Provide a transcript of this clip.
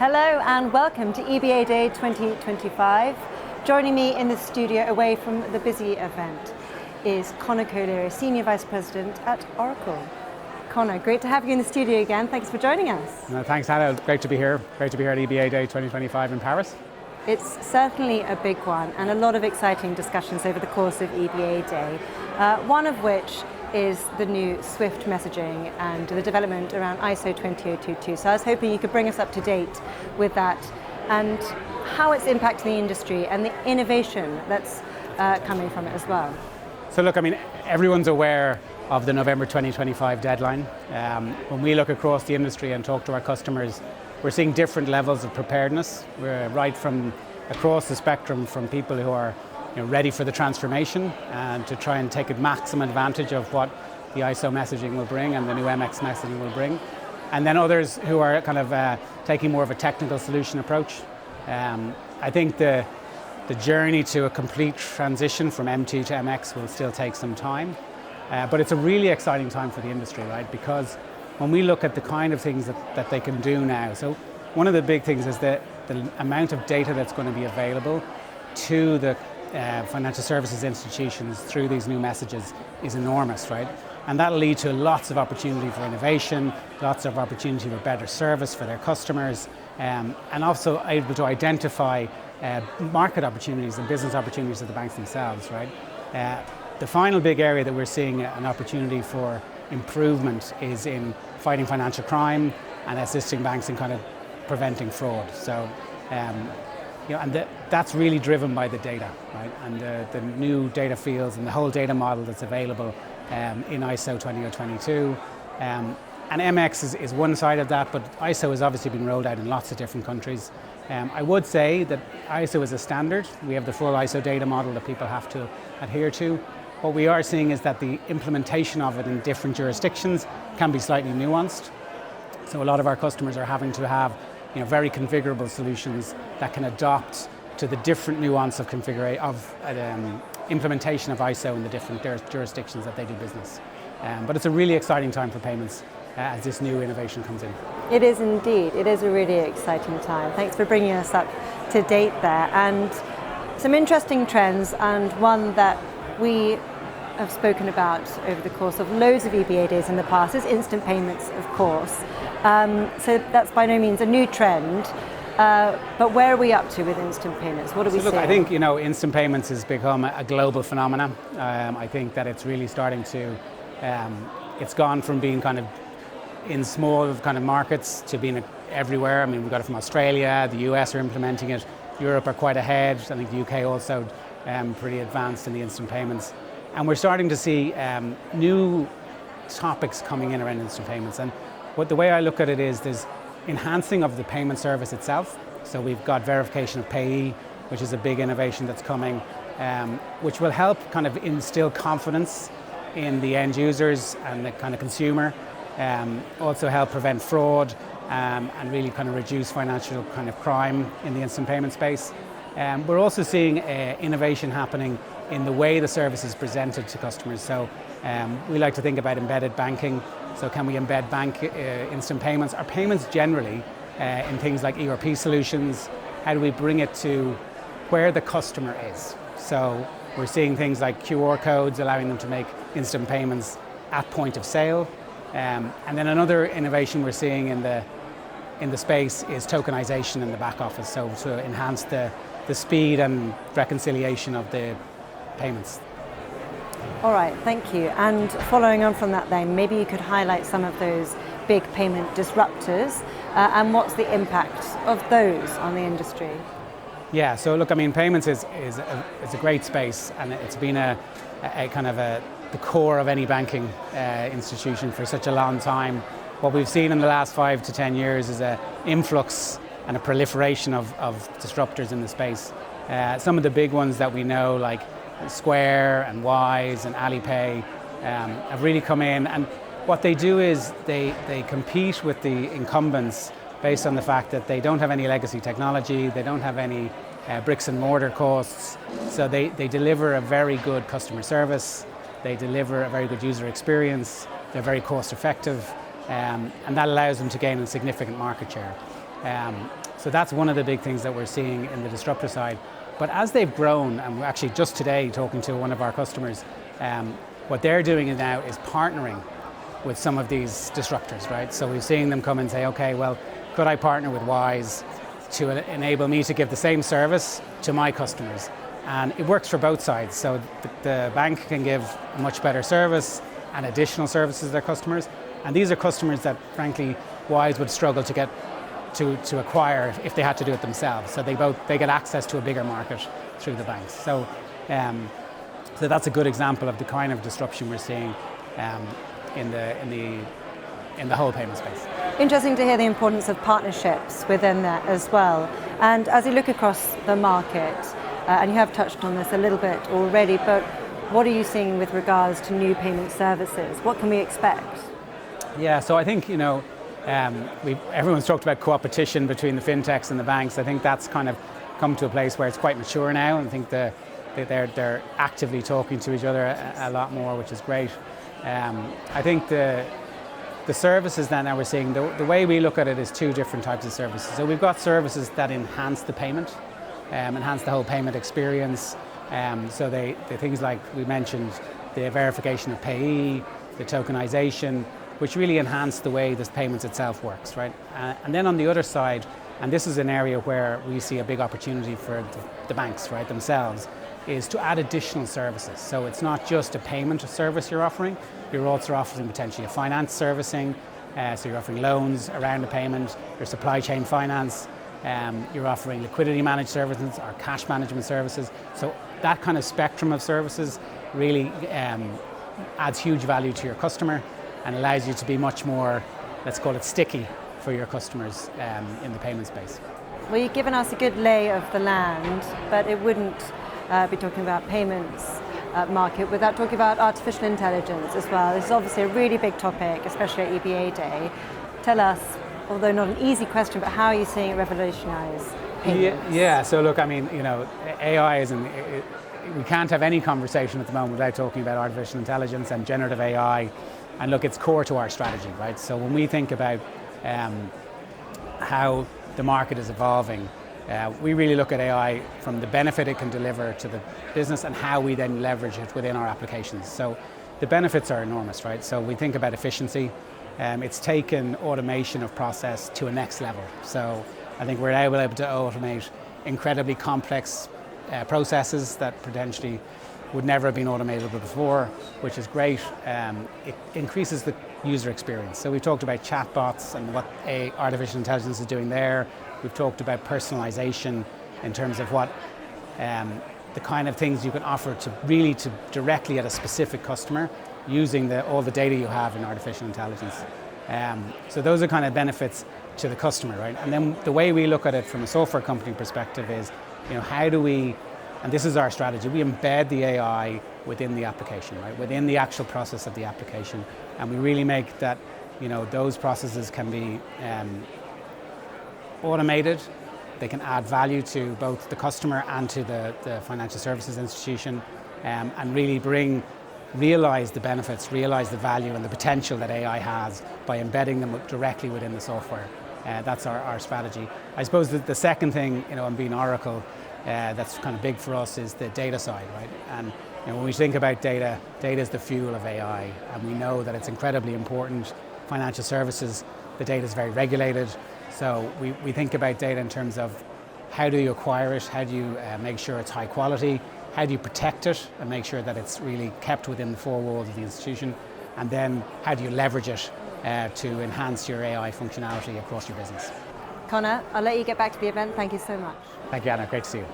Hello and welcome to EBAday 2025. Joining me in the studio away from the busy event is Conor Colleary, Senior Vice President at Oracle. Conor, great to have you in the studio again. Thanks for joining us. No, thanks, Hannah. Great to be here. Great to be here at EBAday 2025 in Paris. It's certainly a big one and a lot of exciting discussions over the course of EBAday, one of which is the new Swift messaging and the development around ISO 20022. So I was hoping you could bring us up to date with that and how it's impacting the industry and the innovation that's coming from it as well. So look, everyone's aware of the November 2025 deadline. When we look across the industry and talk to our customers, we're seeing different levels of preparedness. We're right from across the spectrum, from people who are ready for the transformation and to try and take a maximum advantage of what the ISO messaging will bring and the new MX messaging will bring. And then others who are kind of taking more of a technical solution approach. I think the journey to a complete transition from MT to MX will still take some time. But it's a really exciting time for the industry, right? Because when we look at the kind of things that they can do now, so one of the big things is that the amount of data that's going to be available to the financial services institutions through these new messages is enormous, right? And that'll lead to lots of opportunity for innovation, lots of opportunity for better service for their customers, and also able to identify market opportunities and business opportunities of the banks themselves, right? The final big area that we're seeing an opportunity for improvement is in fighting financial crime and assisting banks in kind of preventing fraud. So, and that's really driven by the data, right? And the new data fields and the whole data model that's available in ISO 20022. And MX is one side of that, but ISO has obviously been rolled out in lots of different countries. I would say that ISO is a standard. We have the full ISO data model that people have to adhere to. What we are seeing is that the implementation of it in different jurisdictions can be slightly nuanced. So a lot of our customers are having to have very configurable solutions that can adapt to the different nuance of implementation of ISO in the different jurisdictions that they do business. But it's a really exciting time for payments as this new innovation comes in. It is indeed. It is a really exciting time. Thanks for bringing us up to date there. And some interesting trends, and one that we have spoken about over the course of loads of EBA days in the past is instant payments, of course. So that's by no means a new trend, but where are we up to with instant payments? What are we seeing? I think instant payments has become a global phenomenon. I think that it's really starting to, it's gone from being kind of in small kind of markets to being everywhere. We've got it from Australia, the US are implementing it, Europe are quite ahead, I think the UK also pretty advanced in the instant payments. And we're starting to see new topics coming in around instant payments. And the way I look at it is there's enhancing of the payment service itself. So we've got verification of payee, which is a big innovation that's coming, which will help kind of instill confidence in the end users and the kind of consumer. Also help prevent fraud and really kind of reduce financial kind of crime in the instant payment space. We're also seeing innovation happening in the way the service is presented to customers. So we like to think about embedded banking. So can we embed instant payments or payments generally in things like ERP solutions? How do we bring it to where the customer is? So we're seeing things like QR codes allowing them to make instant payments at point of sale. And then another innovation we're seeing in the space is tokenisation in the back office. So to enhance the speed and reconciliation of the payments. All right, thank you. And following on from that then, maybe you could highlight some of those big payment disruptors and what's the impact of those on the industry? Yeah, so look, payments is a great space, and it's been a kind of the core of any banking institution for such a long time. What we've seen in the last 5 to 10 years is an influx and a proliferation of disruptors in the space. Some of the big ones that we know, like Square and Wise and Alipay, have really come in, and what they do is they compete with the incumbents based on the fact that they don't have any legacy technology, they don't have any bricks and mortar costs, so they deliver a very good customer service, they deliver a very good user experience, they're very cost effective, and that allows them to gain a significant market share. So that's one of the big things that we're seeing in the disruptor side. But as they've grown, and we're actually just today talking to one of our customers, what they're doing now is partnering with some of these disruptors, right? So we're seeing them come and say, okay, well, could I partner with Wise to enable me to give the same service to my customers? And it works for both sides. So the bank can give a much better service and additional services to their customers. And these are customers that, frankly, Wise would struggle to get to acquire if they had to do it themselves. So they get access to a bigger market through the banks. So that's a good example of the kind of disruption we're seeing in the whole payment space. Interesting to hear the importance of partnerships within that as well. And as you look across the market, and you have touched on this a little bit already, but what are you seeing with regards to new payment services? What can we expect? Yeah, so I think, everyone's talked about co-opetition between the fintechs and the banks. I think that's kind of come to a place where it's quite mature now, and I think they're actively talking to each other a lot more, which is great. I think the services that now we're seeing, the way we look at it is two different types of services. So we've got services that enhance the payment, enhance the whole payment experience. So the things like we mentioned, the verification of payee, the tokenisation, which really enhance the way this payments itself works, right? And then on the other side, and this is an area where we see a big opportunity for the banks, right, themselves, is to add additional services. So it's not just a payment service you're offering, you're also offering potentially a finance servicing, so you're offering loans around the payment, your supply chain finance, you're offering liquidity managed services or cash management services. So that kind of spectrum of services really adds huge value to your customer and allows you to be much more, let's call it, sticky for your customers in the payment space. Well, you've given us a good lay of the land, but it wouldn't be talking about payments market without talking about artificial intelligence as well. This is obviously a really big topic, especially at EBAday. Tell us, although not an easy question, but how are you seeing it revolutionize payments? Yeah, so look, I mean, AI we can't have any conversation at the moment without talking about artificial intelligence and generative AI. And look, it's core to our strategy, right? So when we think about how the market is evolving, we really look at AI from the benefit it can deliver to the business and how we then leverage it within our applications. So the benefits are enormous, right? So we think about efficiency. It's taken automation of process to a next level. So I think we're able to automate incredibly complex processes that potentially would never have been automated before, which is great. It increases the user experience. So we've talked about chatbots and what artificial intelligence is doing there. We've talked about personalization in terms of what the kind of things you can offer to directly at a specific customer using all the data you have in artificial intelligence. So those are kind of benefits to the customer, right? And then the way we look at it from a software company perspective is, how do we, and this is our strategy, we embed the AI within the application, right? Within the actual process of the application. And we really make that, those processes can be automated. They can add value to both the customer and to the financial services institution, and really realize the benefits, realize the value and the potential that AI has by embedding them directly within the software. That's our strategy. I suppose the second thing, and being Oracle, that's kind of big for us is the data side, right? And when we think about data is the fuel of AI, and we know that it's incredibly important. Financial services, the data is very regulated, so we think about data in terms of how do you acquire it, how do you make sure it's high quality, how do you protect it and make sure that it's really kept within the four walls of the institution, and then how do you leverage it to enhance your AI functionality across your business. Conor, I'll let you get back to the event. Thank you so much. Thank you, Anna. Great to see you.